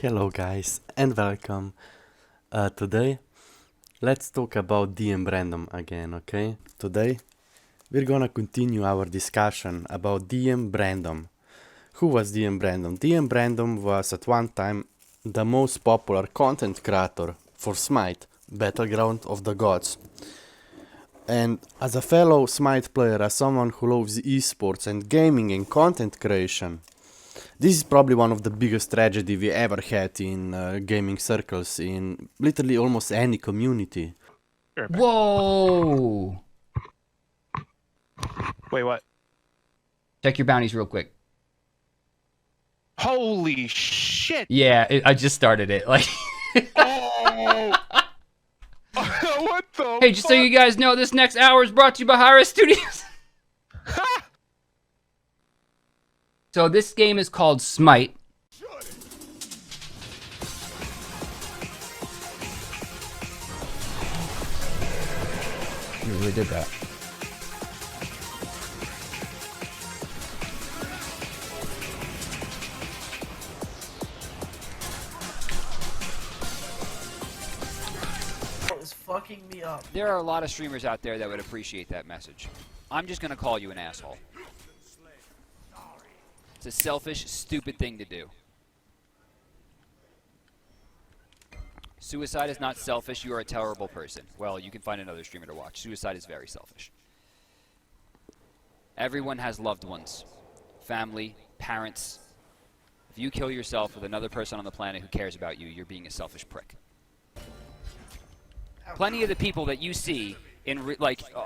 Hello guys and welcome. Today let's talk about DM Random again, okay? Today we're gonna continue our discussion about DM Random. Who was DM Random? DM Random was at one time the most popular content creator for Smite, Battleground of the Gods. And as a fellow Smite player, as someone who loves esports and gaming and content creation, this is probably one of the biggest tragedy we ever had in gaming circles, in literally almost any community. Whoa! Wait, what? Check your bounties real quick. Holy shit! Yeah, I just started it. Like, Oh! What the hey, just so you guys know, this next hour is brought to you by Hi-Res Studios. So this game is called Smite. You really did that. It's fucking me up. There are a lot of streamers out there that would appreciate that message. I'm just gonna call you an asshole. It's a selfish, stupid thing to do. Suicide is not selfish, you are a terrible person. Well, you can find another streamer to watch. Suicide is very selfish. Everyone has loved ones. Family, parents. If you kill yourself with another person on the planet who cares about you, you're being a selfish prick. Plenty of the people that you see in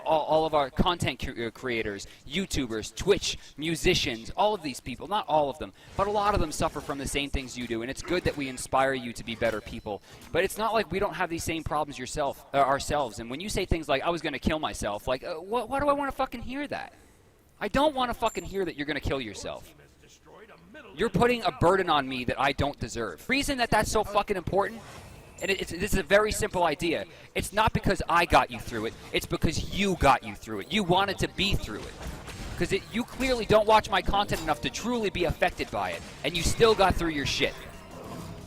all of our content creators, YouTubers, Twitch, musicians, all of these people, not all of them, but a lot of them suffer from the same things you do, and it's good that we inspire you to be better people. But it's not like we don't have these same problems ourselves. And when you say things like, I was going to kill myself, like, why do I want to fucking hear that? I don't want to fucking hear that you're going to kill yourself. You're putting a burden on me that I don't deserve. The reason that that's so fucking important, and this is a very simple idea. It's not because I got you through it. It's because you got you through it. You wanted to be through it. Because you clearly don't watch my content enough to truly be affected by it. And you still got through your shit.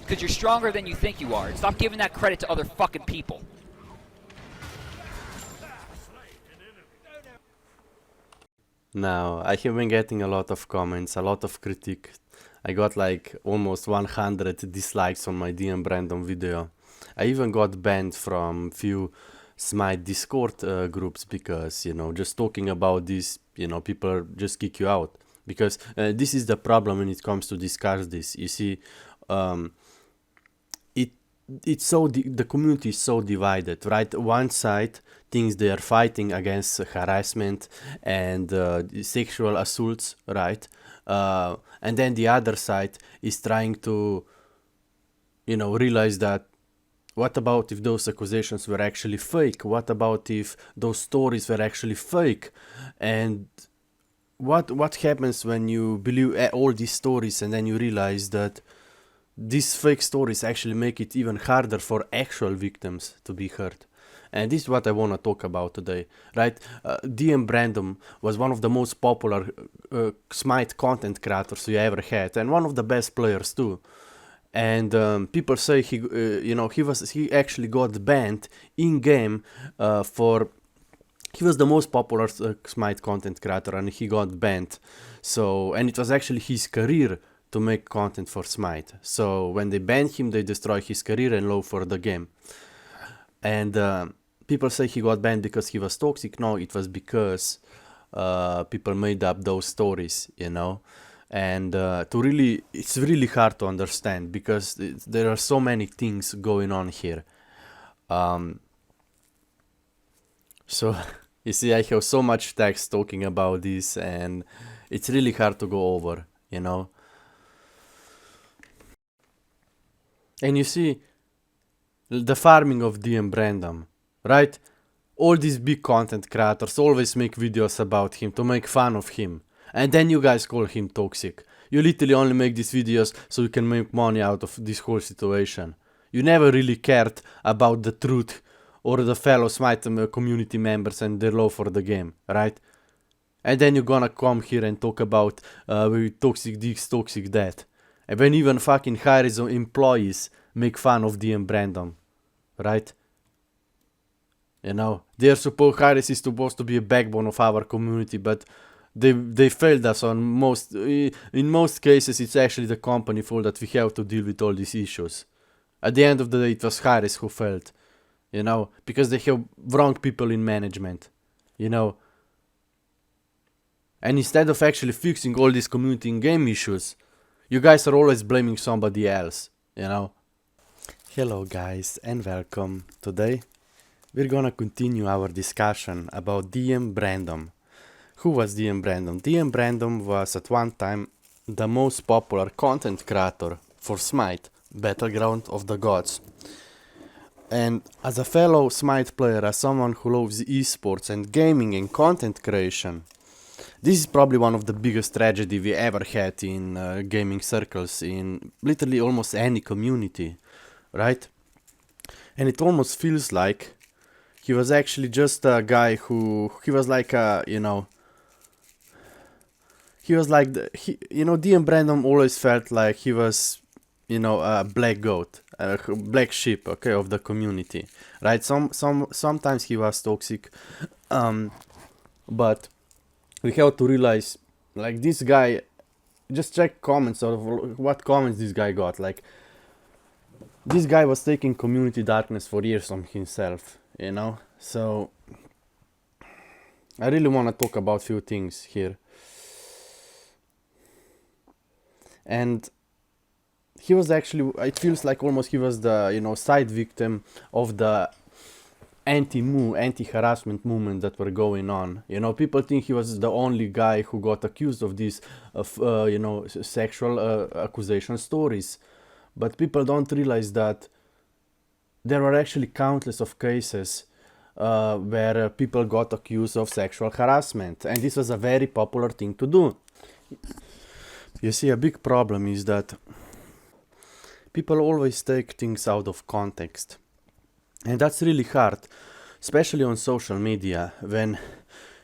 Because you're stronger than you think you are. And stop giving that credit to other fucking people. Now, I have been getting a lot of comments, a lot of critique. I got like almost 100 dislikes on my DM Random video. I even got banned from few Smite Discord groups because, you know, just talking about this, you know, people just kick you out. Because this is the problem when it comes to discuss this. You see, the community is so divided, right? One side thinks they are fighting against harassment and sexual assaults, right? And then the other side is trying to, you know, realize that what about if those accusations were actually fake? What about if those stories were actually fake? And what happens when you believe all these stories and then you realize that these fake stories actually make it even harder for actual victims to be hurt? And this is what I want to talk about today, right? DM Random was one of the most popular Smite content creators we ever had, and one of the best players too. And people say he actually got banned in game for. He was the most popular Smite content creator, and he got banned. So, and it was actually his career to make content for Smite. So when they banned him, they destroyed his career and low for the game. And people say he got banned because he was toxic. No, it was because people made up those stories, you know. And it's really hard to understand because there are so many things going on here. So you see, I have so much text talking about this, and it's really hard to go over, you know. And you see, the farming of DM Random, right? All these big content creators always make videos about him to make fun of him. And then you guys call him toxic. You literally only make these videos so you can make money out of this whole situation. You never really cared about the truth or the fellow Smite community members and their love for the game, right? And then you're gonna come here and talk about toxic this, toxic that. And when even fucking hires employees make fun of DM Brandon, right? You know, Harris is supposed to be a backbone of our community, but they failed us on in most cases. It's actually the company fault that we have to deal with all these issues. At the end of the day, it was Harris who failed, you know, because they have wrong people in management, you know. And instead of actually fixing all these community and game issues, you guys are always blaming somebody else, you know. Hello guys and welcome. Today we're gonna continue our discussion about DM Brandon. Who was DM Brandon? DM Brandon was at one time the most popular content creator for Smite, Battleground of the Gods. And as a fellow Smite player, as someone who loves esports and gaming and content creation, this is probably one of the biggest tragedy we ever had in gaming circles, in literally almost any community, right? And it almost feels like he was actually just a guy he was like a, you know, he was like, DM Brandon always felt like he was, you know, a black goat, a black sheep, okay, of the community, right? Sometimes he was toxic, but we have to realize, like, this guy, just check comments of what comments this guy got. Like, this guy was taking community darkness for years on himself, you know. So I really want to talk about few things here. And he was actually, it feels like almost he was the, you know, side victim of the anti-harassment movement that were going on. You know, people think he was the only guy who got accused of these, you know, sexual accusation stories. But people don't realize that there were actually countless of cases where people got accused of sexual harassment. And this was a very popular thing to do. You see, a big problem is that people always take things out of context. And that's really hard, especially on social media, when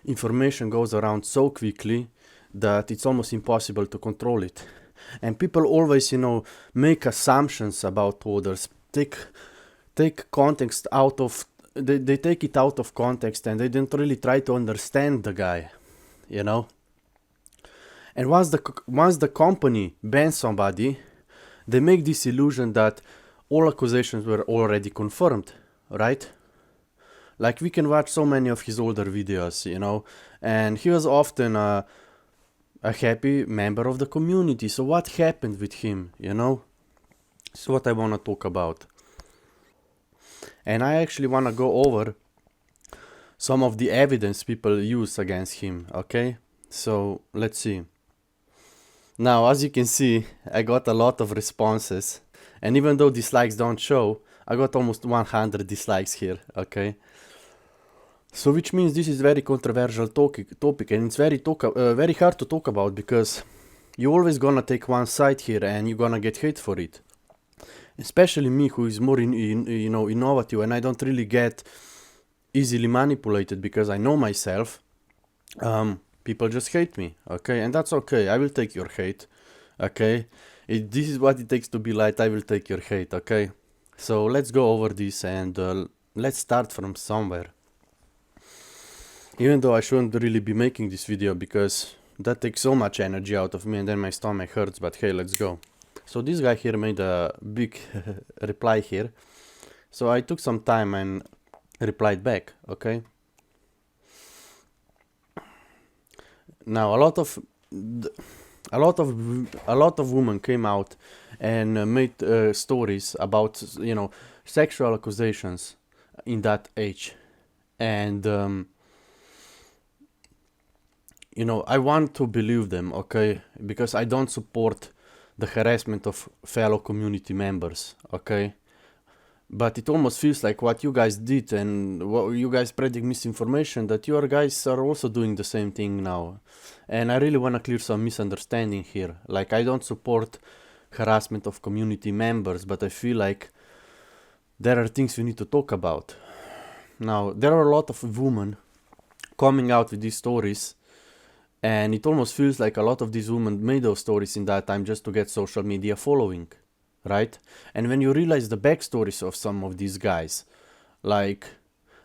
information goes around so quickly that it's almost impossible to control it. And people always, you know, make assumptions about others, take context out of, they take it out of context, and they don't really try to understand the guy, you know. And once the company bans somebody, they make this illusion that all accusations were already confirmed, right? Like, we can watch so many of his older videos, you know, and he was often a happy member of the community. So what happened with him, you know? This is what I want to talk about. And I actually want to go over some of the evidence people use against him, okay? So let's see. Now, as you can see, I got a lot of responses, and even though dislikes don't show, I got almost 100 dislikes here, okay? So which means this is very controversial topic, and it's very hard to talk about, because you're always gonna take one side here and you're gonna get hate for it. Especially me, who is more you know, innovative, and I don't really get easily manipulated because I know myself. People just hate me, okay? And that's okay. I will take your hate, okay? This is what it takes to be light. I will take your hate, okay? So let's go over this, and let's start from somewhere. Even though I shouldn't really be making this video, because that takes so much energy out of me and then my stomach hurts, but hey, let's go. So this guy here made a big reply here. So I took some time and replied back, okay? Now a lot of women came out and made stories about, you know, sexual accusations in that age, and you know, I want to believe them, okay, because I don't support the harassment of fellow community members, okay? But it almost feels like what you guys did and what you guys spreading misinformation, that your guys are also doing the same thing now. And I really want to clear some misunderstanding here. Like, I don't support harassment of community members, but I feel like there are things we need to talk about. Now, there are a lot of women coming out with these stories And it almost feels like a lot of these women made those stories in that time just to get social media following, right? And when you realize the backstories of some of these guys, like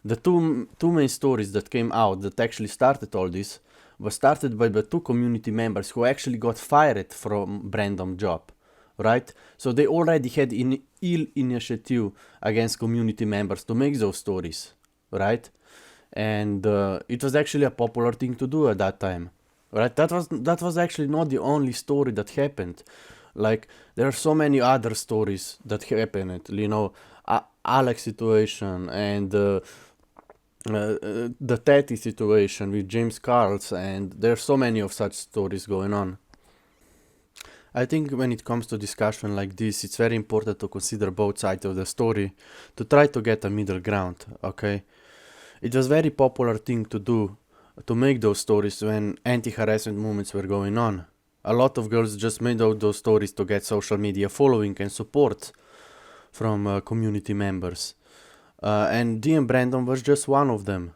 the two main stories that came out that actually started all this was started by the two community members who actually got fired from random job, right? So they already had ill initiative against community members to make those stories, right? And it was actually a popular thing to do at that time, right? That was actually not the only story that happened. Like there are so many other stories that happened, you know, Alex situation and the Tati situation with James Carls, and there are so many of such stories going on. I think when it comes to discussion like this, it's very important to consider both sides of the story to try to get a middle ground, okay? It was very popular thing to do to make those stories when anti-harassment movements were going on. A lot of girls just made out those stories to get social media following and support from community members. And DM Brandon was just one of them.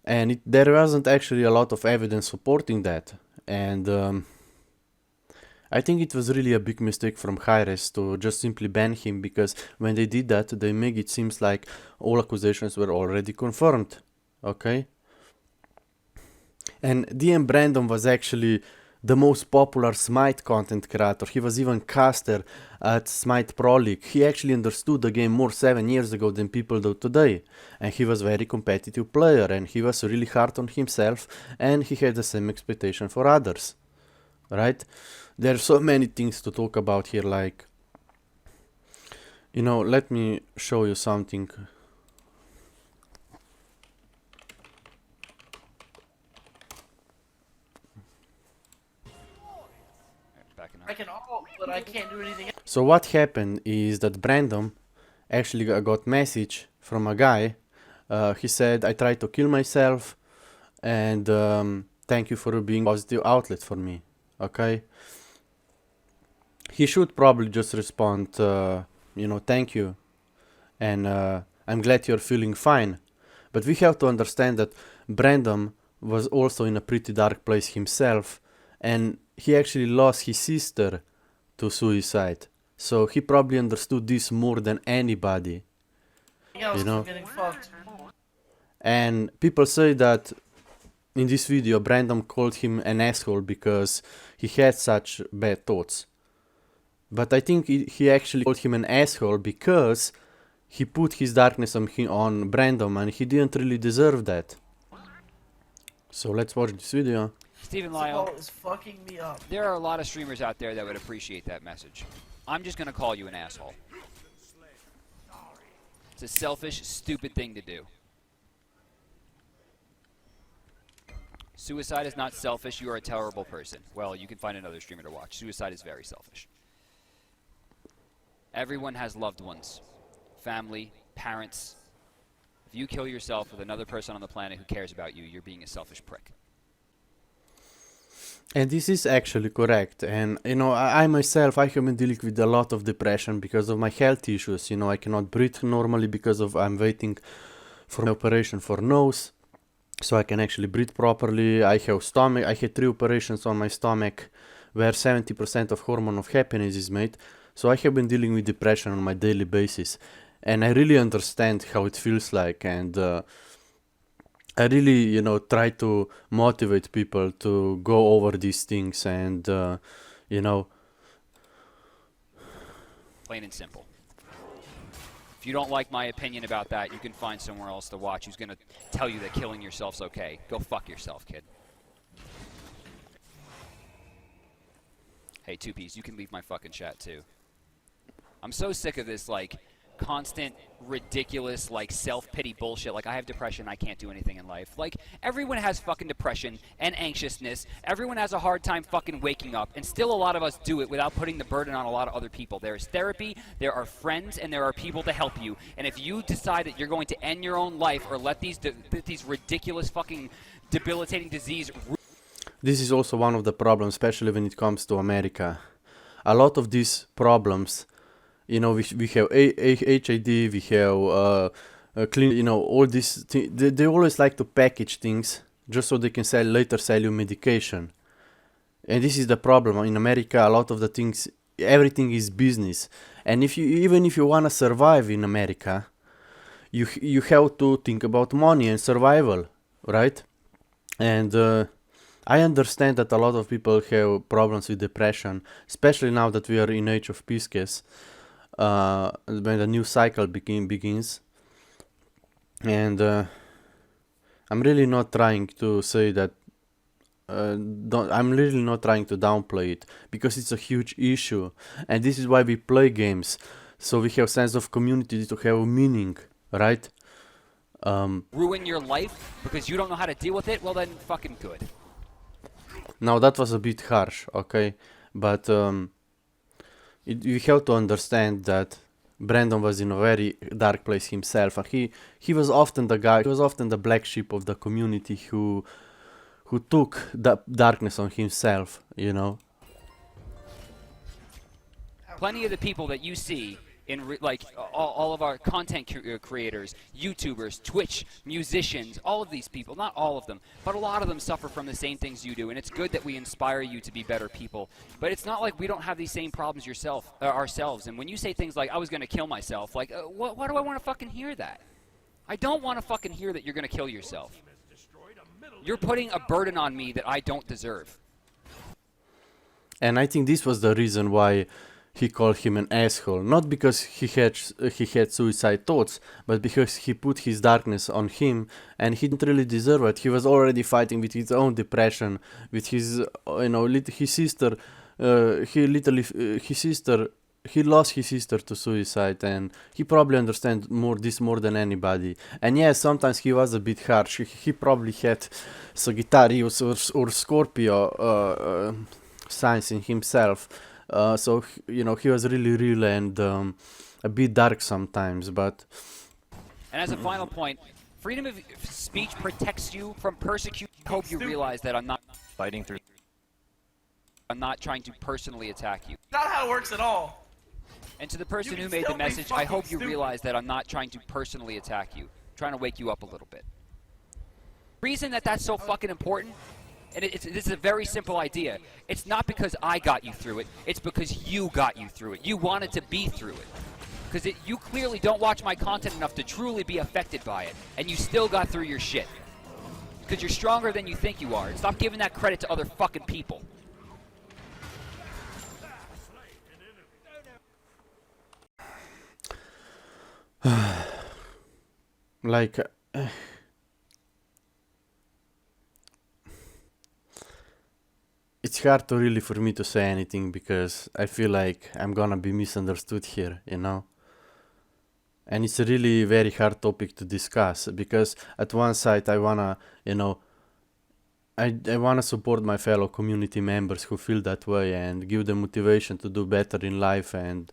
And there wasn't actually a lot of evidence supporting that. And I think it was really a big mistake from Hi-Res to just simply ban him, because when they did that, they make it seems like all accusations were already confirmed. Okay? And DM Brandon was actually the most popular Smite content creator. He was even caster at Smite Pro League. He actually understood the game more 7 years ago than people do today. And he was a very competitive player, and he was really hard on himself, and he had the same expectation for others. Right? There are so many things to talk about here, like, you know, let me show you something. Backing up. I can ult, but I can't do anything else. So what happened is that Brandon actually got message from a guy. He said, I tried to kill myself, and thank you for being a positive outlet for me. Okay? He should probably just respond, you know, thank you, and I'm glad you're feeling fine. But we have to understand that Brandon was also in a pretty dark place himself, and he actually lost his sister to suicide. So he probably understood this more than anybody. Else You know? I'm getting fucked. And people say that in this video, Brandon called him an asshole because he had such bad thoughts. But I think he actually called him an asshole because he put his darkness on Brandon, and he didn't really deserve that. So let's watch this video. Stephen This Lyle, ult is fucking me up. there are a lot of streamers out there that would appreciate that message. I'm just gonna call you an asshole. It's a selfish, stupid thing to do. Suicide is not selfish. You are a terrible person. Well, you can find another streamer to watch. Suicide is very selfish. Everyone has loved ones, family, parents. If you kill yourself with another person on the planet who cares about you, you're being a selfish prick. And this is actually correct. And, you know, I myself, I have been dealing with a lot of depression because of my health issues. You know, I cannot breathe normally because of I'm waiting for my operation for nose, so I can actually breathe properly. I had 3 operations on my stomach where 70% of hormone of happiness is made. So I have been dealing with depression on my daily basis. And I really understand how it feels like. And I really, you know, try to motivate people to go over these things and, you know, Plain and simple. If you don't like my opinion about that, you can find somewhere else to watch who's going to tell you that killing yourself's okay. Go fuck yourself, kid. Hey, 2Ps, you can leave my fucking chat too. I'm so sick of this, like, constant, ridiculous, like, self-pity bullshit. Like, I have depression, I can't do anything in life. Like, everyone has fucking depression and anxiousness. Everyone has a hard time fucking waking up. And still a lot of us do it without putting the burden on a lot of other people. There's therapy, there are friends, and there are people to help you. And if you decide that you're going to end your own life or let these ridiculous fucking debilitating disease... This is also one of the problems, especially when it comes to America. A lot of these problems, you know, we have HID, we have clean, you know, all these things. They always like to package things just so they can later sell you medication. And this is the problem in America. A lot of the things, everything is business, and even if you want to survive in America, you have to think about money and survival, right? And I understand that a lot of people have problems with depression, especially now that we are in age of peace, when the new cycle begins. And I'm really not trying to say that. I'm really not trying to downplay it, because it's a huge issue, and this is why we play games, so we have sense of community, to have meaning, right? Ruin your life because you don't know how to deal with it? Well, then fucking good. Now that was a bit harsh, okay, but you have to understand that Brandon was in a very dark place himself, and he was often the guy, he was often the black sheep of the community who took the darkness on himself, you know. Plenty of the people that you see in all of our content creators, YouTubers, Twitch, musicians, all of these people, not all of them, but a lot of them suffer from the same things you do, and it's good that we inspire you to be better people. But it's not like we don't have these same problems ourselves. And when you say things like, I was going to kill myself, like, why do I want to fucking hear that? I don't want to fucking hear that you're going to kill yourself. You're putting a burden on me that I don't deserve. And I think this was the reason why he called him an asshole. Not because he had suicide thoughts, but because he put his darkness on him, and he didn't really deserve it. He was already fighting with his own depression, with his, his sister. He lost his sister to suicide, and he probably understands this more than anybody. And yes, sometimes he was a bit harsh. He probably had Sagittarius or Scorpio signs in himself. So he was really real and a bit dark sometimes. But and as a final point, freedom of speech protects you from persecution. I hope you realize that I'm not fighting through. I'm not trying to personally attack you. Not how it works at all. And to the person You who can made the still be message, I fucking hope you stupid. realize that I'm not trying to personally attack you. I'm trying to wake you up a little bit. The reason that that's so fucking important, and this is a very simple idea, it's not because I got you through it, it's because you got you through it. You wanted to be through it. Because you clearly don't watch my content enough to truly be affected by it, and you still got through your shit. Because you're stronger than you think you are. And stop giving that credit to other fucking people. like it's hard to really for me to say anything, because I feel like I'm gonna be misunderstood here, you know. And it's a really very hard topic to discuss, because at one side I wanna, I wanna support my fellow community members who feel that way and give them motivation to do better in life and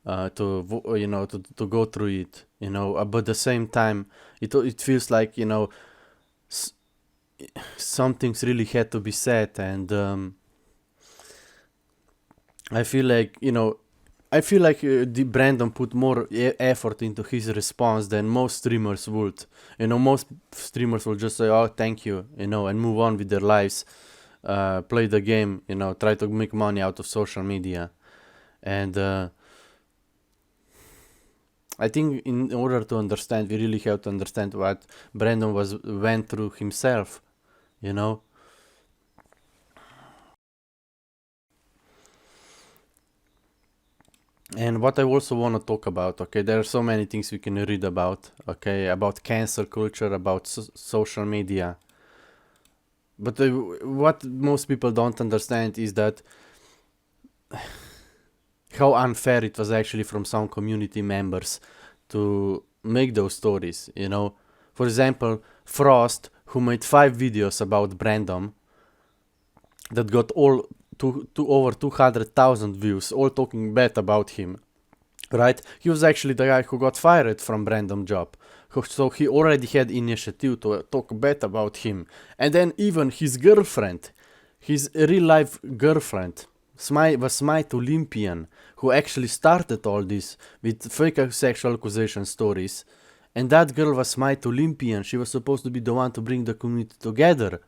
to go through it, but at the same time it feels like, some things really had to be said, and I feel like, Brandon put more effort into his response than most streamers would. Most streamers will just say, oh, thank you, and move on with their lives, play the game, try to make money out of social media. And I think in order to understand, we really have to understand what Brandon went through himself, And what I also want to talk about, okay, there are so many things we can read about, okay, about cancel culture, about social media. But what most people don't understand is that how unfair it was actually from some community members to make those stories, For example, Frost, who made 5 videos about Brandon that got all to over 200,000 views, all talking bad about him, right? He was actually the guy who got fired from Brandon job. So he already had initiative to talk bad about him. And then even his girlfriend, his real life girlfriend, was Smite Olympian, who actually started all this with fake sexual accusation stories And that girl was Smite Olympian. She was supposed to be the one to bring the community together.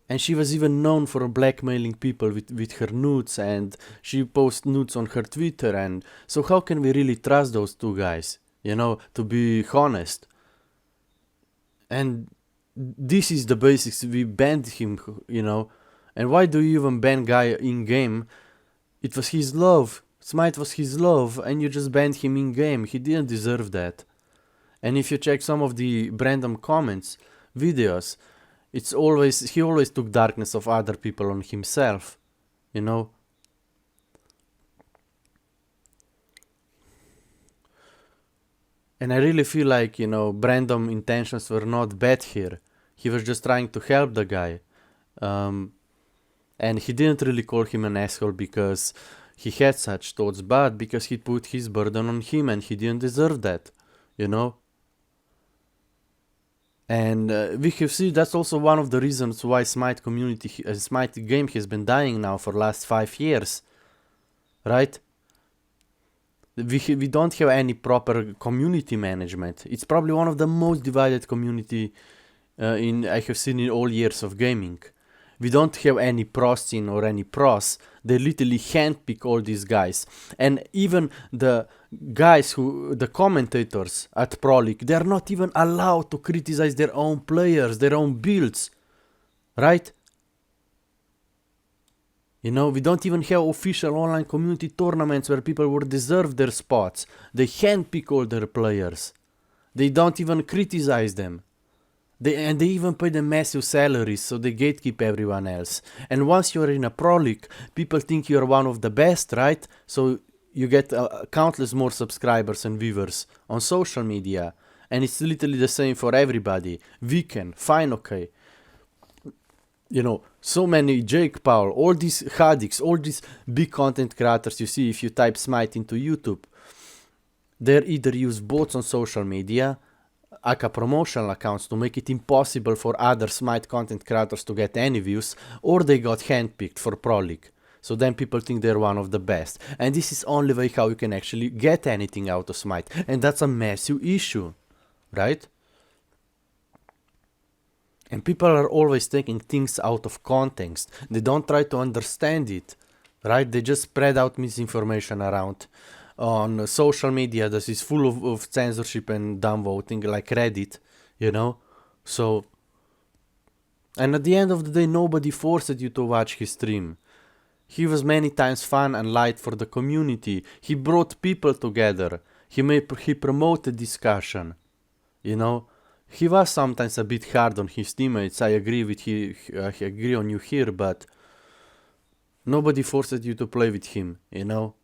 And she was even known for blackmailing people with her nudes, and she posts nudes on her Twitter. And so how can we really trust those two guys, you know, to be honest? And this is the basics. We banned him, you know. And why do you even ban guy in-game? It was his love. Smite was his love, and you just banned him in-game. He didn't deserve that. And if you check some of the random comments, videos, he always took darkness of other people on himself, you know. And I really feel like, you know, Brandon's intentions were not bad here. He was just trying to help the guy. And he didn't really call him an asshole because he had such thoughts, but because he put his burden on him and he didn't deserve that, you know. And we have seen that's also one of the reasons why Smite game has been dying now for last 5 years, right? We don't have any proper community management. It's probably one of the most divided community I have seen in all years of gaming. We don't have any pro scene or any pros. They literally handpick all these guys. And even the guys the commentators at Pro League, they're not even allowed to criticize their own players, their own builds. Right? You know, we don't even have official online community tournaments where people would deserve their spots. They handpick all their players. They don't even criticize them. They even pay them massive salaries, so they gatekeep everyone else. And once you're in a pro league, people think you're one of the best, right? So you get countless more subscribers and viewers on social media. And it's literally the same for everybody. Weekend, fine, okay. You know, so many Jake Paul, all these Hadix, all these big content creators you see if you type Smite into YouTube. They either use bots on social media, aka promotional accounts, to make it impossible for other Smite content creators to get any views, or they got handpicked for Pro League. So then people think they're one of the best. And this is only way how you can actually get anything out of Smite. And that's a massive issue, right? And people are always taking things out of context. They don't try to understand it, right? They just spread out misinformation around. On social media, this is full of censorship and downvoting, like Reddit, you know. So, and at the end of the day, nobody forced you to watch his stream. He was many times fun and light for the community. He brought people together. He promoted discussion, you know. He was sometimes a bit hard on his teammates. I agree I agree on you here, but nobody forced you to play with him, you know.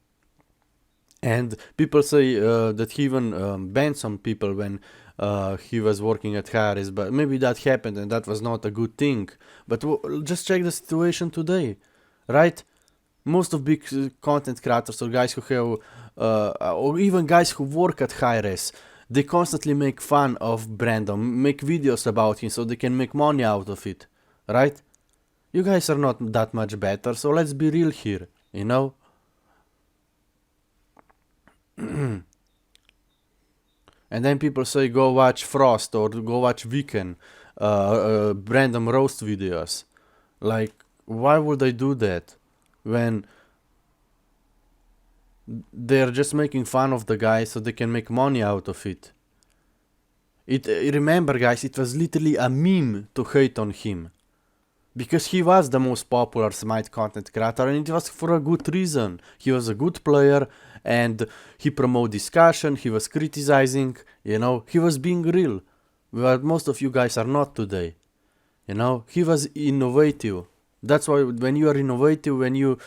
And people say that he even banned some people when he was working at Harris, but maybe that happened and that was not a good thing. But just check the situation today, right? Most of big content creators or guys who have, or even guys who work at Harris, they constantly make fun of Brandon, make videos about him so they can make money out of it, right? You guys are not that much better, so let's be real here, you know? And then people say go watch Frost or go watch Weekend, Brandon roast videos. Like, why would I do that when they're just making fun of the guy so they can make money out of it? Remember guys, it was literally a meme to hate on him. Because he was the most popular Smite content creator, and it was for a good reason. He was a good player, and he promoted discussion, he was criticizing, you know, he was being real. But most of you guys are not today. You know, he was innovative. That's why when you are innovative, when you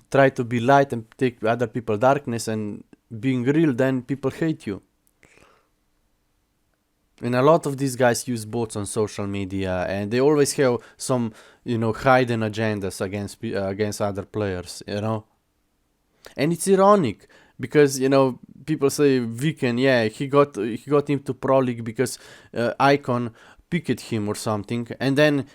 try to be light and take other people's darkness and being real, then people hate you. And a lot of these guys use bots on social media, and they always have some, you know, hidden agendas against other players, you know. And it's ironic because, you know, people say Weekend, yeah, he got into Pro League because Icon picked him or something, and then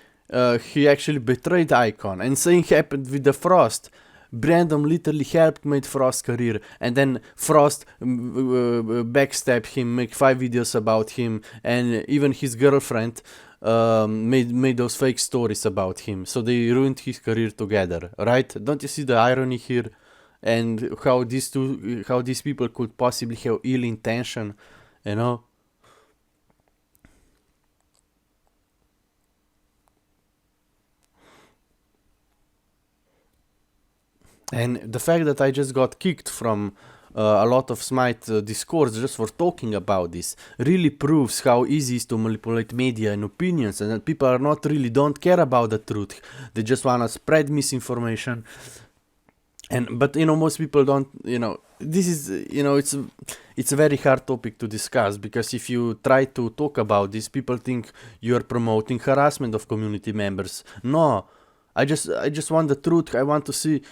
he actually betrayed Icon. And same happened with the Frost. Brandon literally helped made Frost's career, and then Frost backstabbed him, make 5 videos about him, and even his girlfriend made those fake stories about him. So they ruined his career together, right? Don't you see the irony here? And how these people could possibly have ill intention, you know? And the fact that I just got kicked from a lot of Smite discords just for talking about this really proves how easy it is to manipulate media and opinions, and that people are not really don't care about the truth. They just want to spread misinformation. But most people don't, this is, it's a very hard topic to discuss, because if you try to talk about this, people think you are promoting harassment of community members. No, I just want the truth. I want to see,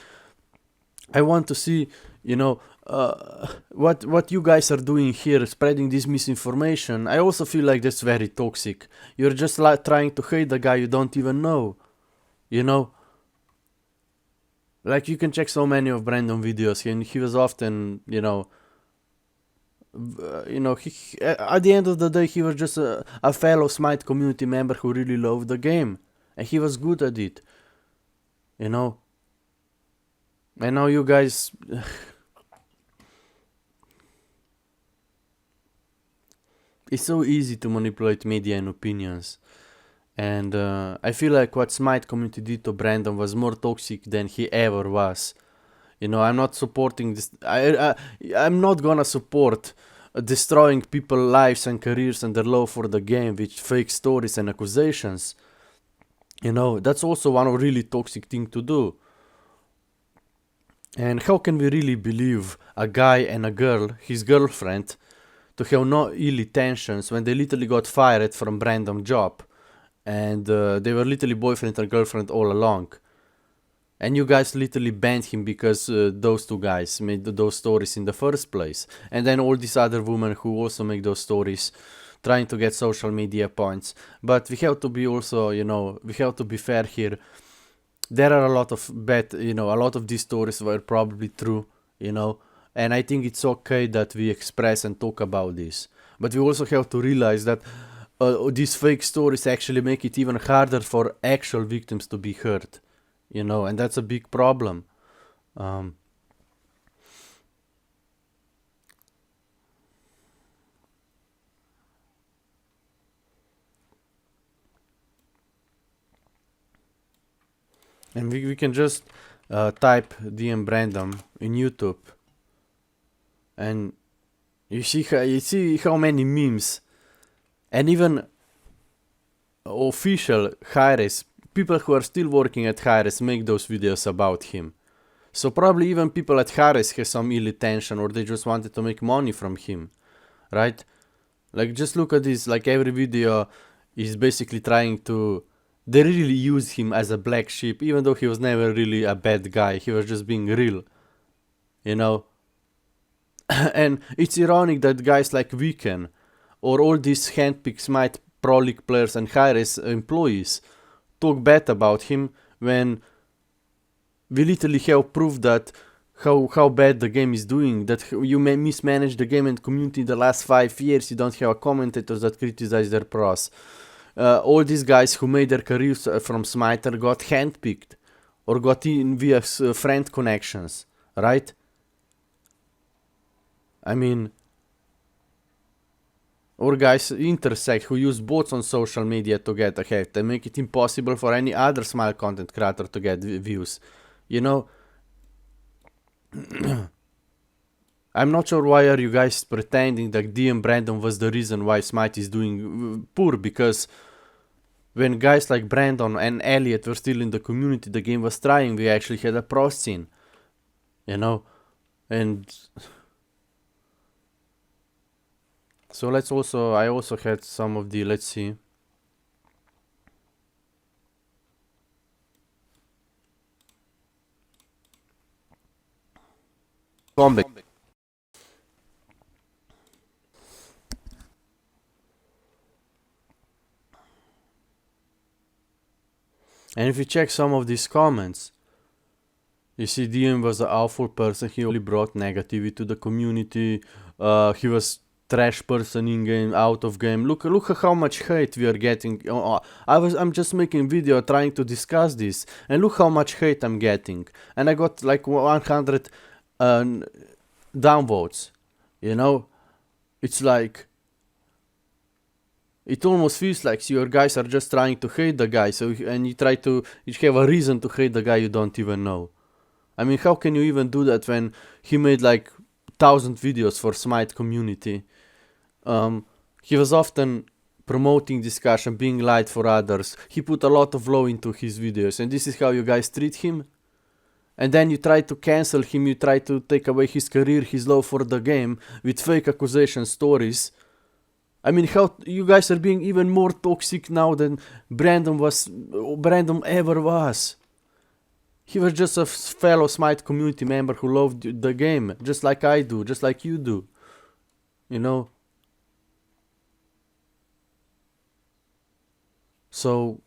what you guys are doing here, spreading this misinformation. I also feel like that's very toxic. You're just trying to hate the guy you don't even know, Like, you can check so many of Brandon videos, and he was often, at the end of the day, he was just a fellow Smite community member who really loved the game, and he was good at it, And now you guys, it's so easy to manipulate media and opinions. And I feel like what Smite community did to Brandon was more toxic than he ever was. I'm not supporting this. I'm not gonna support destroying people's lives and careers and their love for the game with fake stories and accusations. That's also one really toxic thing to do. And how can we really believe a guy and a girl, his girlfriend, to have no ill intentions when they literally got fired from Brandon's job? And they were literally boyfriend and girlfriend all along. And you guys literally banned him because those two guys made those stories in the first place. And then all these other women who also make those stories, trying to get social media points. But we have to be also, we have to be fair here. There are a lot of a lot of these stories were probably true, And I think it's okay that we express and talk about this. But we also have to realize that these fake stories actually make it even harder for actual victims to be hurt, and that's a big problem. And we can just type DM Brandon in YouTube, and you see how many memes. And even official Hi-Res, people who are still working at Hi-Res make those videos about him. So probably even people at Hi-Res have some ill intention, or they just wanted to make money from him, right? Like, just look at this, like every video is basically trying to... They really use him as a black sheep, even though he was never really a bad guy, he was just being real, And it's ironic that guys like Weekend, or all these handpicked Smite Pro League players and Hi-Res employees talk bad about him, when we literally have proof that how bad the game is doing, that you may mismanage the game and community in the last 5 years. You don't have commentators that criticize their pros. All these guys who made their careers from Smiter got handpicked or got in via friend connections, right? I mean, or guys intersect who use bots on social media to get ahead. They make it impossible for any other smile content creator to get views. I'm not sure why are you guys pretending that DM Brandon was the reason why Smite is doing poor, because when guys like Brandon and Elliot were still in the community, the game was trying. We actually had a pro scene, and so I also had some of the, let's see. Combat. And if you check some of these comments, You see, DM was an awful person. He only brought negativity to the community. He was trash person in game, out of game. Look at how much hate we are getting. I'm just making video trying to discuss this, and look how much hate I'm getting. And I got like 100 downvotes. You know, it's like. It almost feels like your guys are just trying to hate the guy, and you have a reason to hate the guy you don't even know. I mean, how can you even do that when he made like 1,000 videos for Smite community? He was often promoting discussion, being light for others. He put a lot of love into his videos, and this is how you guys treat him? And then you try to cancel him, you try to take away his career, his love for the game, with fake accusation stories. I mean, how you guys are being even more toxic now than Brandon ever was. He was just a fellow Smite community member who loved the game, just like I do, just like you do. You know? So...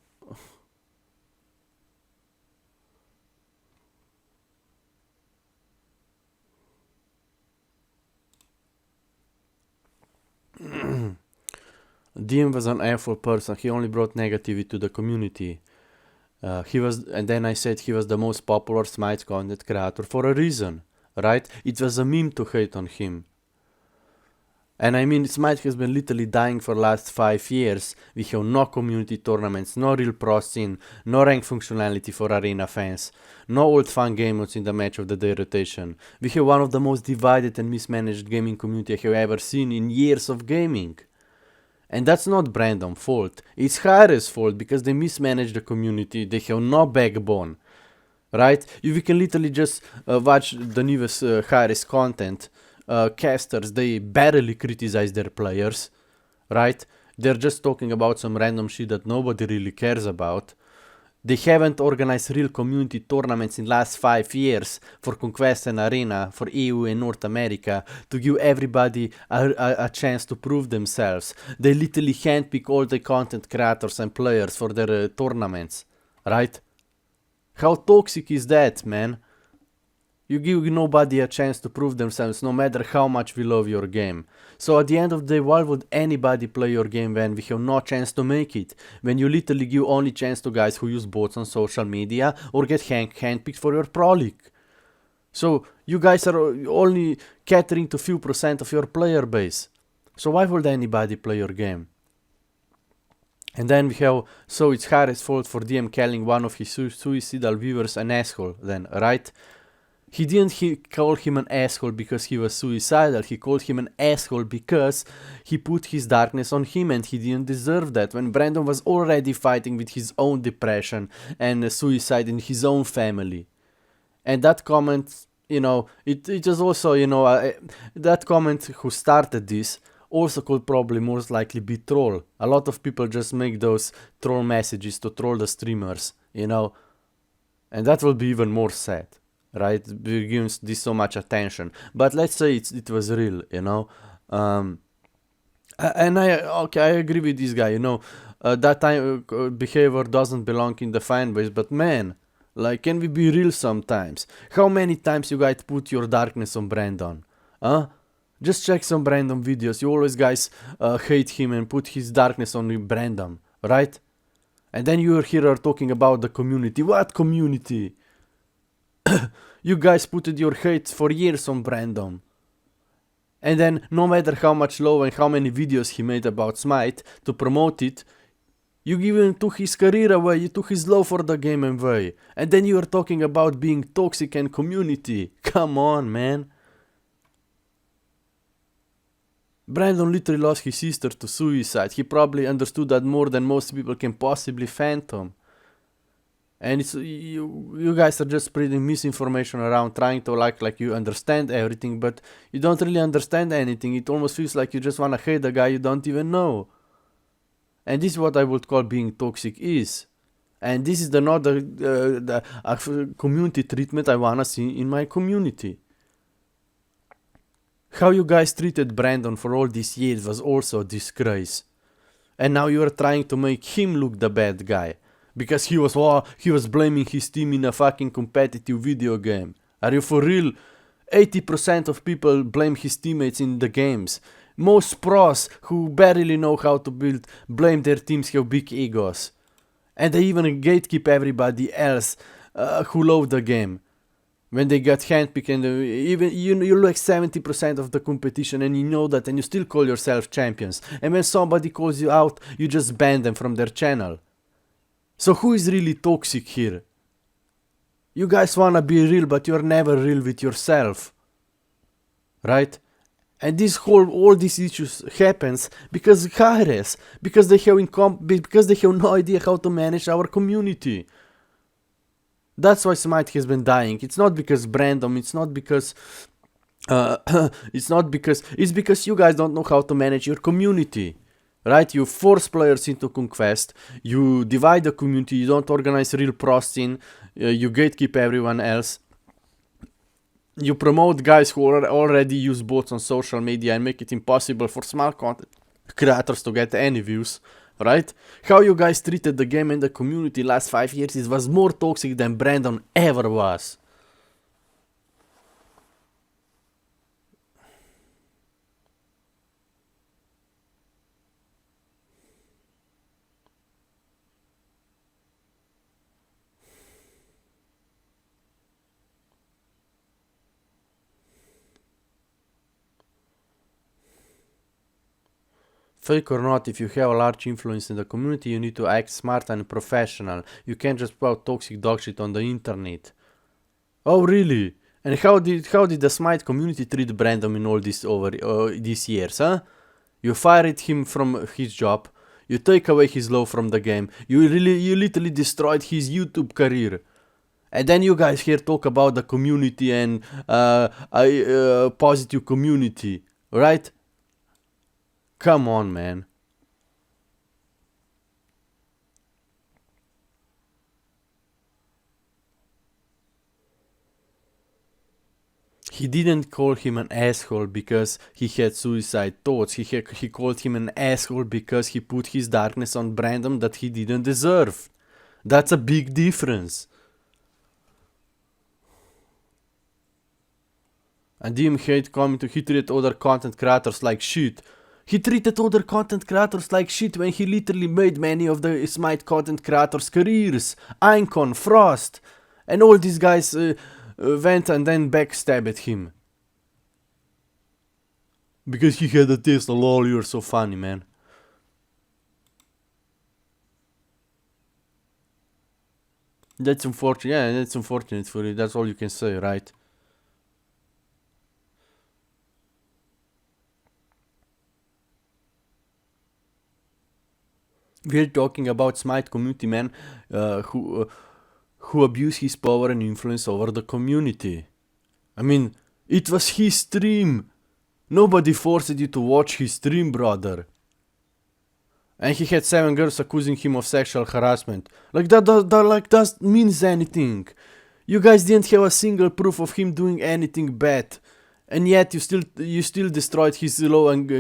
DM was an awful person. He only brought negativity to the community. And then I said he was the most popular Smite content creator for a reason, right? It was a meme to hate on him. And I mean, Smite has been literally dying for the last 5 years. We have no community tournaments, no real pro scene, no rank functionality for arena fans, no old fun game modes in the match of the day rotation. We have one of the most divided and mismanaged gaming community I have ever seen in years of gaming. And that's not Brandon's fault, it's Harry's fault because they mismanage the community, they have no backbone, right? We can literally just watch the newest Harry's content. Casters, they barely criticize their players, right? They're just talking about some random shit that nobody really cares about. They haven't organized real community tournaments in last 5 years for Conquest and Arena, for EU and North America, to give everybody a chance to prove themselves. They literally handpick all the content creators and players for their tournaments, right? How toxic is that, man? You give nobody a chance to prove themselves, no matter how much we love your game. So at the end of the day, why would anybody play your game when we have no chance to make it? When you literally give only chance to guys who use bots on social media or get handpicked for your pro league. So you guys are only catering to few percent of your player base. So why would anybody play your game? And then we have, so it's Harry's fault for DM calling one of his suicidal viewers an asshole then, right? He didn't call him an asshole because he was suicidal, he called him an asshole because he put his darkness on him and he didn't deserve that, when Brandon was already fighting with his own depression and suicide in his own family. And that comment, you know, it was also, you know, that comment who started this also could probably most likely be troll. A lot of people just make those troll messages to troll the streamers, you know, and that will be even more sad. Right, we give this so much attention, but let's say it was real, you know. And I agree with this guy, you know. That time behavior doesn't belong in the fan base, but man, like, can we be real sometimes? How many times you guys put your darkness on Brandon? Huh? Just check some Brandon videos. You always guys hate him and put his darkness on Brandon, right? And then you're here talking about the community. What community? You guys put your hate for years on Brandon. And then no matter how much love and how many videos he made about Smite to promote it, you even took his career away, you took his love for the game away. And then you are talking about being toxic and community. Come on, man. Brandon literally lost his sister to suicide. He probably understood that more than most people can possibly fathom. And it's you guys are just spreading misinformation around, trying to like you understand everything, but you don't really understand anything. It almost feels like you just wanna hate the guy you don't even know. And this is what I would call being toxic is. And this is the community treatment I wanna see in my community. How you guys treated Brandon for all these years was also a disgrace. And now you are trying to make him look the bad guy. because he was blaming his team in a fucking competitive video game. Are you for real? 80% of people blame his teammates in the games. Most pros who barely know how to build blame their teams have big egos. And they even gatekeep everybody else who love the game. When they get handpicked and even you like 70% of the competition and you know that and you still call yourself champions. And when somebody calls you out, you just ban them from their channel. So who is really toxic here? You guys wanna be real, but you're never real with yourself. Right? And all these issues happens because hires, because they have no idea how to manage our community. That's why Smite has been dying. It's not because Brandom, it's because you guys don't know how to manage your community. Right? You force players into Conquest, you divide the community, you don't organize real pro scene, you gatekeep everyone else. You promote guys who already use bots on social media and make it impossible for small content creators to get any views, right? How you guys treated the game and the community last 5 years, it was more toxic than Brandon ever was. Fake or not, if you have a large influence in the community, you need to act smart and professional. You can't just put out toxic dog shit on the internet. Oh really? And how did the Smite community treat Brandon in all this these years, huh? You fired him from his job. You take away his love from the game. You literally destroyed his YouTube career. And then you guys here talk about the community and positive community, right? Come on, man. He didn't call him an asshole because he had suicide thoughts. He called him an asshole because he put his darkness on Brandon that he didn't deserve. That's a big difference. And Dim hate coming to he treated other content creators like shit. He treated other content creators like shit when he literally made many of the Smite content creators' careers. Icon, Frost, and all these guys went and then backstabbed him. Because he had a taste, lol, you're so funny, man. That's unfortunate, yeah, that's unfortunate for you, that's all you can say, right? We're talking about Smite community man who abuse his power and influence over the community. I mean, it was his stream. Nobody forced you to watch his stream, brother. And he had 7 girls accusing him of sexual harassment. Like that means anything. You guys didn't have a single proof of him doing anything bad, and yet you still destroyed his law and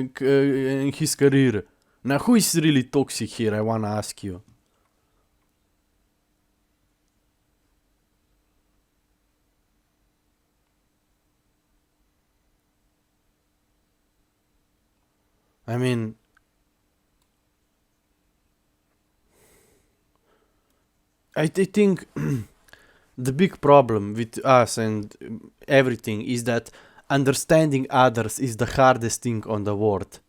his career. Now, who is really toxic here, I wanna ask you? I mean, I think the big problem with us and everything is that understanding others is the hardest thing on the world.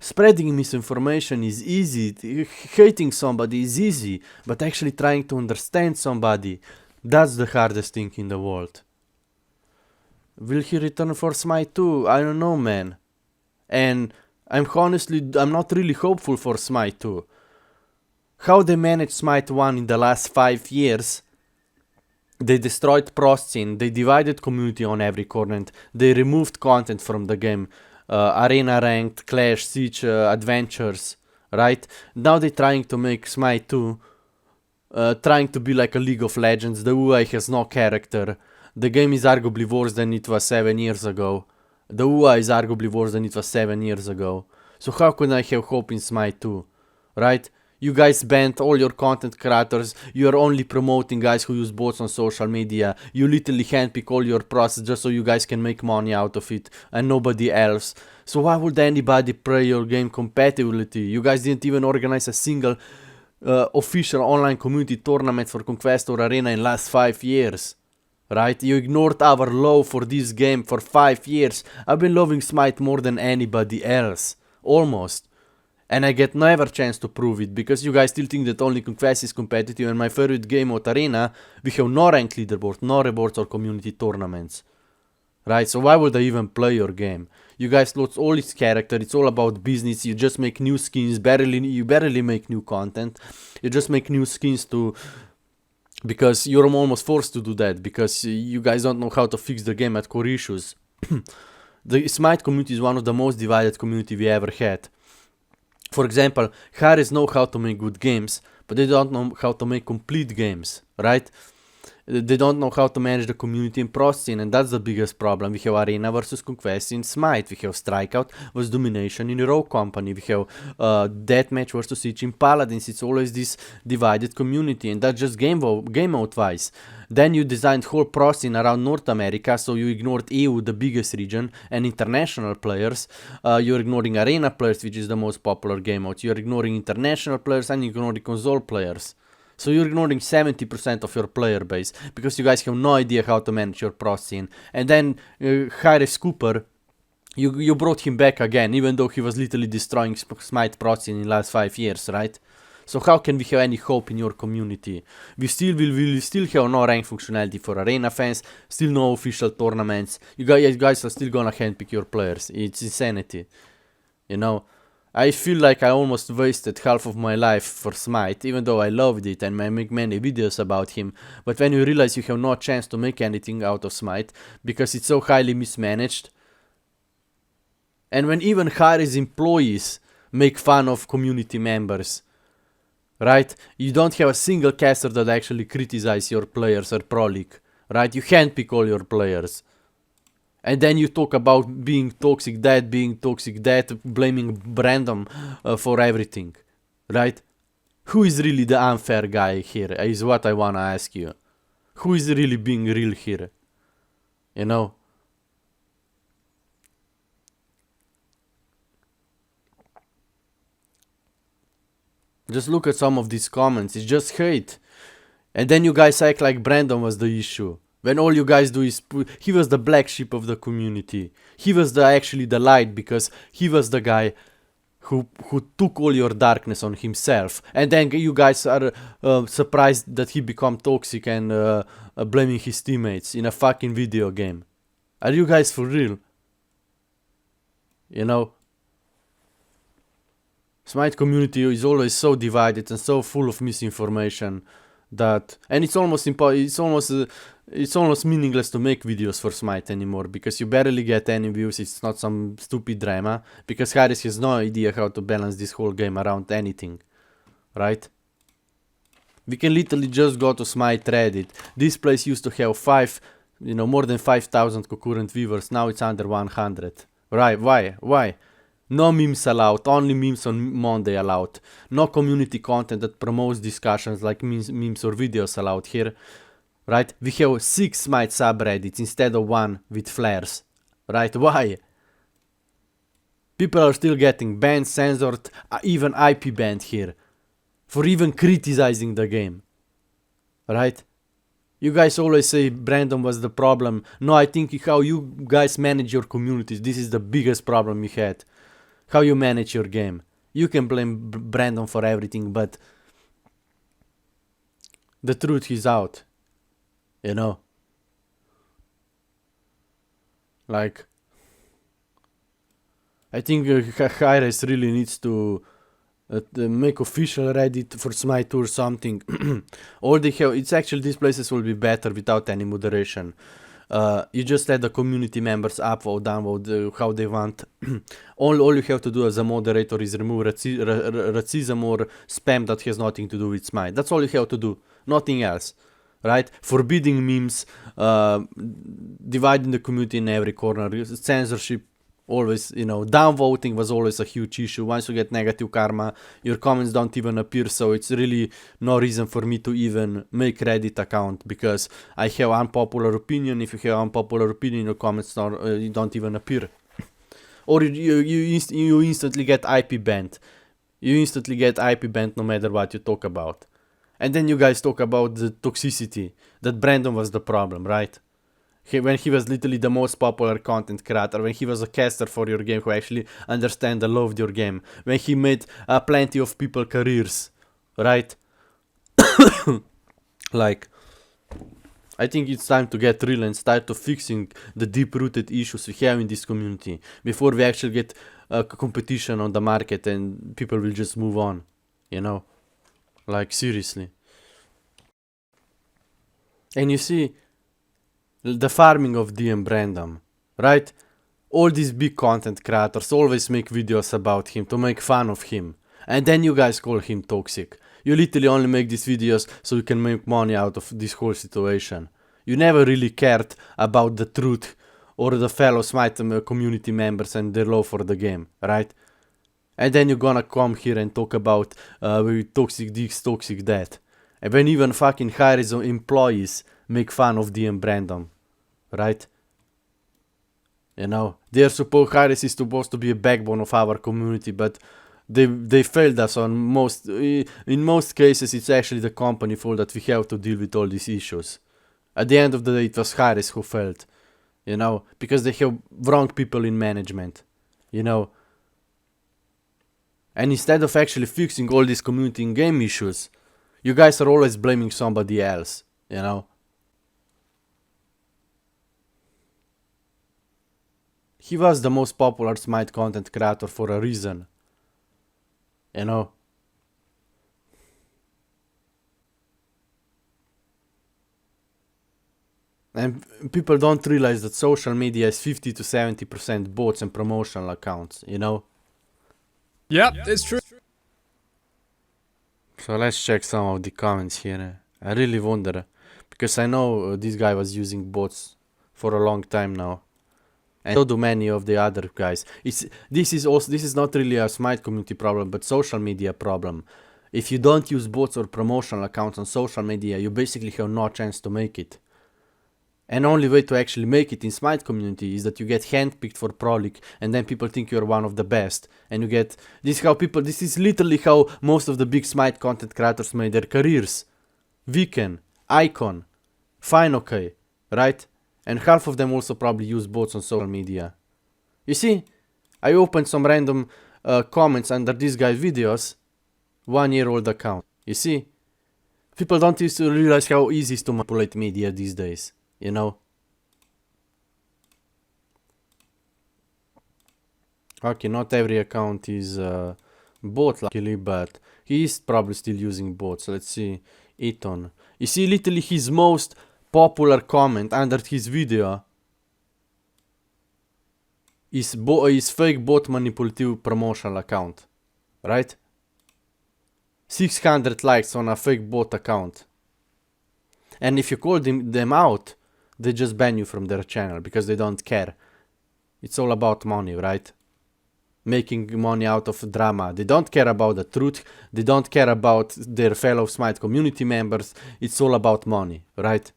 Spreading misinformation is easy, hating somebody is easy, but actually trying to understand somebody, that's the hardest thing in the world. Will he return for Smite 2? I don't know, man. And I'm not really hopeful for Smite 2. How they managed Smite 1 in the last 5 years, they destroyed pro scene, they divided community on every corner, they removed content from the game. Arena ranked, Clash, Siege, Adventures, right? Now they're trying to make Smite 2, trying to be like a League of Legends. The UI has no character. The game is arguably worse than it was 7 years ago. The UI is arguably worse than it was 7 years ago. So how can I have hope in Smite 2, right? You guys banned all your content creators. You're only promoting guys who use bots on social media. You literally handpick all your pros just so you guys can make money out of it and nobody else. So why would anybody play your game competitively? You guys didn't even organize a single official online community tournament for Conquest or Arena in last 5 years. Right? You ignored our love for this game for 5 years. I've been loving Smite more than anybody else. Almost. And I get never chance to prove it, because you guys still think that only Conquest is competitive, and my favorite game of Arena, we have no ranked leaderboard, no rewards or community tournaments. Right, so why would I even play your game? You guys lost all its character, it's all about business, you just make new skins, you barely make new content. You just make new skins because you're almost forced to do that, because you guys don't know how to fix the game at core issues. The Smite community is one of the most divided community we ever had. For example, Harris know how to make good games, but they don't know how to make complete games, right? They don't know how to manage the community in pro scene, and that's the biggest problem. We have Arena versus Conquest in Smite, we have Strikeout versus Domination in Rogue Company, we have Deathmatch versus Siege in Paladins. It's always this divided community, and that's just game mode wise. Then you designed whole pro scene around North America, so you ignored EU, the biggest region, and international players. You're ignoring Arena players, which is the most popular game mode. You're ignoring international players and ignoring console players. So you're ignoring 70% of your player base, because you guys have no idea how to manage your pro scene. And then Harris Cooper, you brought him back again, even though he was literally destroying Smite pro scene in the last 5 years, right? So how can we have any hope in your community? We will still have no rank functionality for Arena fans, still no official tournaments. You guys are still gonna handpick your players. It's insanity, you know. I feel like I almost wasted half of my life for Smite, even though I loved it and I make many videos about him. But when you realize you have no chance to make anything out of Smite, because it's so highly mismanaged, and when even Harry's employees make fun of community members, right? You don't have a single caster that actually criticize your players or Pro League, right? You handpick all your players. And then you talk about being toxic that, blaming Brandon for everything, right? Who is really the unfair guy here is what I wanna ask you. Who is really being real here? You know? Just look at some of these comments, it's just hate. And then you guys act like Brandon was the issue. When all you guys do is he was the black sheep of the community. He was actually the light, because he was the guy who took all your darkness on himself. And then you guys are surprised that he become toxic and blaming his teammates in a fucking video game. Are you guys for real? You know? Smite community is always so divided and so full of misinformation that, and it's almost meaningless to make videos for Smite anymore, because you barely get any views. It's not some stupid drama, because Harris has no idea how to balance this whole game around anything, right? We can literally just go to Smite Reddit. This place used to have more than 5,000 concurrent viewers. Now it's under 100. Right? Why? No memes allowed, only memes on Monday allowed. No community content that promotes discussions like memes or videos allowed here. Right? We have 6 Smite subreddits instead of 1 with flares. Right? Why? People are still getting banned, censored, even IP banned here. For even criticizing the game. Right? You guys always say Brandon was the problem. No, I think how you guys manage your communities, this is the biggest problem you had. How you manage your game. You can blame Brandon for everything, but the truth is out. You know? Like, I think Hi-Res really needs to make official Reddit for Smite or something. All they have, it's actually, these places will be better without any moderation. You just let the community members upvote, downvote how they want. all you have to do as a moderator is remove racism or spam that has nothing to do with Smite. That's all you have to do, nothing else, right? Forbidding memes, dividing the community in every corner, censorship, Always, you know, downvoting was always a huge issue. Once you get negative karma, your comments don't even appear, so it's really no reason for me to even make Reddit account, because I have unpopular opinion. If you have unpopular opinion, your comments don't even appear. Or you instantly get IP banned. You instantly get IP banned no matter what you talk about. And then you guys talk about the toxicity, that Brandon was the problem, right? When he was literally the most popular content creator, when he was a caster for your game who actually understand and loved your game, when he made plenty of people careers, right? Like, I think it's time to get real and start to fixing the deep-rooted issues we have in this community before we actually get competition on the market and people will just move on, you know? Like, seriously. And you see, the farming of DM Brandon, right? All these big content creators always make videos about him to make fun of him. And then you guys call him toxic. You literally only make these videos so you can make money out of this whole situation. You never really cared about the truth or the fellow Smite community members and their love for the game, right? And then you're gonna come here and talk about toxic this, toxic that. And when even fucking hired employees make fun of DM Brandon, right? You know, Harris is supposed to be a backbone of our community, but they failed us on in most cases. It's actually the company fault that we have to deal with all these issues. At the end of the day, it was Harris who failed, you know, because they have wrong people in management, you know. And instead of actually fixing all these community and game issues, you guys are always blaming somebody else, you know. He was the most popular Smite content creator for a reason, you know. And people don't realize that social media is 50 to 70% bots and promotional accounts, you know. Yep, it's true. So let's check some of the comments here. I really wonder, because I know this guy was using bots for a long time now. And so do many of the other guys. This is not really a Smite community problem, but social media problem. If you don't use bots or promotional accounts on social media, you basically have no chance to make it. And only way to actually make it in Smite community is that you get handpicked for Pro League, and then people think you're one of the best. And you get this is literally how most of the big Smite content creators made their careers. Weekend, Icon, Fine OK, right? And half of them also probably use bots on social media. You see, I opened some random comments under this guy's videos, 1-year-old account. You see, people don't used to realize how easy it is to manipulate media these days, you know. Okay, not every account is bot luckily, but he is probably still using bots. Let's see, Eton. You see, literally his most popular comment under his video is fake bot manipulative promotional account, right? 600 likes on a fake bot account. And if you call them out, they just ban you from their channel because they don't care. It's all about money, right? Making money out of drama. They don't care about the truth. They don't care about their fellow Smite community members. It's all about money, right?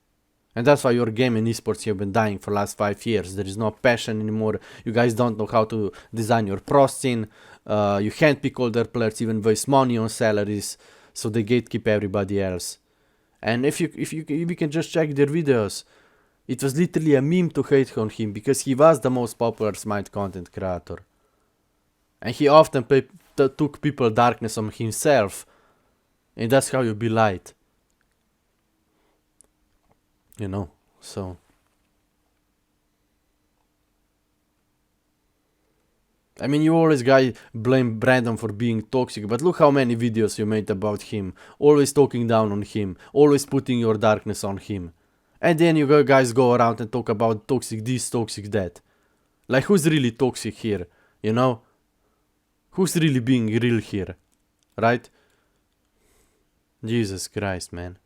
And that's why your game and esports have been dying for the last 5 years. There is no passion anymore. You guys don't know how to design your pro scene. You handpick all their players, even waste money on salaries, so they gatekeep everybody else. And if you can just check their videos, it was literally a meme to hate on him because he was the most popular Smite content creator. And he often took people darkness on himself. And that's how you be light. You know, so. I mean, you always blame Brandon for being toxic, but look how many videos you made about him. Always talking down on him. Always putting your darkness on him. And then you guys go around and talk about toxic this, toxic that. Like, who's really toxic here? You know? Who's really being real here? Right? Jesus Christ, man.